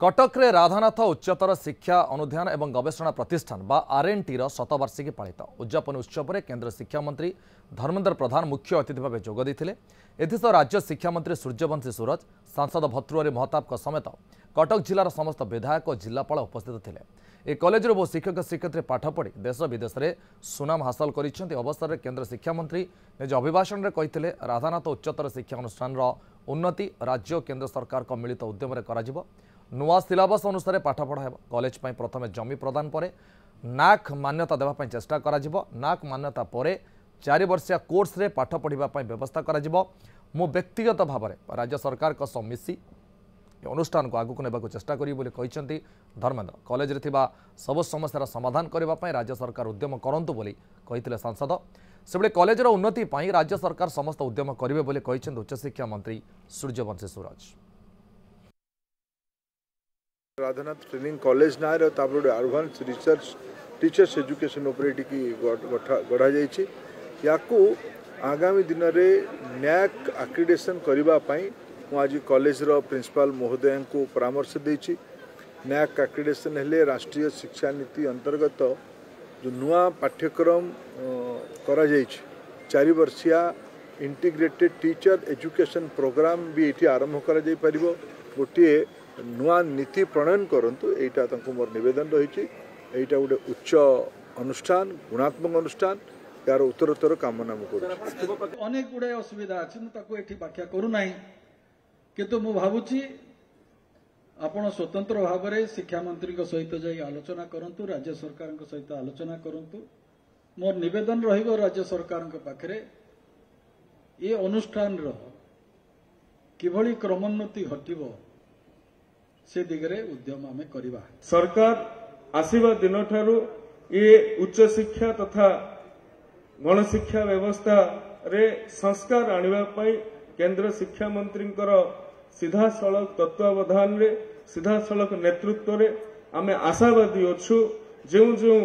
कटक रे राधानाथ उच्चतर शिक्षा अनुध्यान एवं गवेषणा प्रतिष्ठान बा आरएनटी शतवार्षिकी पालित उद्यापन उत्सव में केन्द्र शिक्षा मंत्री धर्मेन्द्र प्रधान मुख्य अतिथि भाव जोगदे। एसह राज्य शिक्षा मंत्री सूर्यवंशी सूरज सांसद भर्तृहरि महताब समेत कटक जिलार समस्त विधायक और जिलापाल उपस्थित थे। ए कॉलेज बहु शिक्षक शिक्षयित्री पाठ पढ़ी देश विदेश में सुनाम हासिल कर अवसर में केन्द्र शिक्षा मंत्री निज अभिभाषण में कहते राधानाथ उच्चतर शिक्षा अनुष्ठान उन्नति राज्य और केन्द्र सरकार मिलित उद्यम नुआ सिलेबस अनुसार पाठपढ़ा है। कॉलेज पर प्रथम जमी प्रदान पर नाक मान्यता देवाई चेष्टा करा। नाक मान्यता पर 4 वर्षिया कोर्स रे पाठ पढ़ाई व्यवस्था करा। मु व्यक्तिगत भाव में राज्य सरकार मिसी अनुष्ठान को आगक ने चेष्टा करी धर्मेन्द्र। कॉलेज रे थिबा सब समस्या समाधान करने राज्य सरकार उद्यम करंतु बोली कहिथिले सांसद। सेबळे कॉलेजर उन्नति पई राज्य सरकार समस्त उद्यम करिवे बोली कहिसेंति उच्च शिक्षा मंत्री सूर्यवंशी सूरज। राधानाथ ट्रेनिंग कॉलेज ना एडवांस रिसर्च टीचर्स एजुकेशन की गढ़ा या आगामी दिन में न्याक एक्रेडिटेशन करने आज कॉलेज प्रिंसिपल महोदय को परामर्श देछि। न्याक एक्रेडिटेशन हेले राष्ट्रीय शिक्षा नीति अंतर्गत जो नुआ पाठ्यक्रम करा 4 वर्षिया इंटीग्रेटेड टीचर एजुकेशन प्रोग्राम भी ये आरंभ कर गोटे नुआ नीति प्रणयन करंतु एटा तंको मोर निवेदन रही। एटा गोटे उच्च अनुष्ठान गुणात्मक अनुष्ठान यार उत्तरोत्तर कामना करूँ। अनेक गुड़े असुविधा अच्छी मुझे व्याख्या करूना किंतु मु भावुची आपण स्वतंत्र भाव में शिक्षा मंत्री सहित जाई आलोचना करंतु राज्य सरकार सहित आलोचना करंतु। मोर निवेदन रहिबो राज्य सरकार पाखरे ये अनुष्ठान किभली क्रमोन्नति घटिबो से दिगरे उद्यम आमे करिबा। सरकार आसीबा दिन ठारू ये उच्च शिक्षा तथा गणशिक्षा व्यवस्था रे संस्कार आनिबा पई केंद्र शिक्षा मंत्री सीधा सड़क तत्वावधान रे सीधा सड़क नेतृत्व रे आमे आशावादी अच्छु। जो जो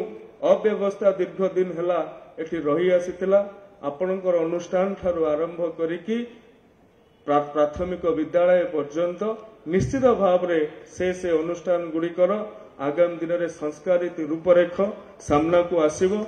अव्यवस्था दीर्घ दिन हैला एठी रही आसीतिला आपणकर अनुष्ठान ठारू आरंभ करिकी प्राथमिक विद्यालय पर्यंत निश्चित भाव रे से अनुष्ठान गुड़िकर आगामी दिन में संस्कारित रूपरेख सामना को आसिबो।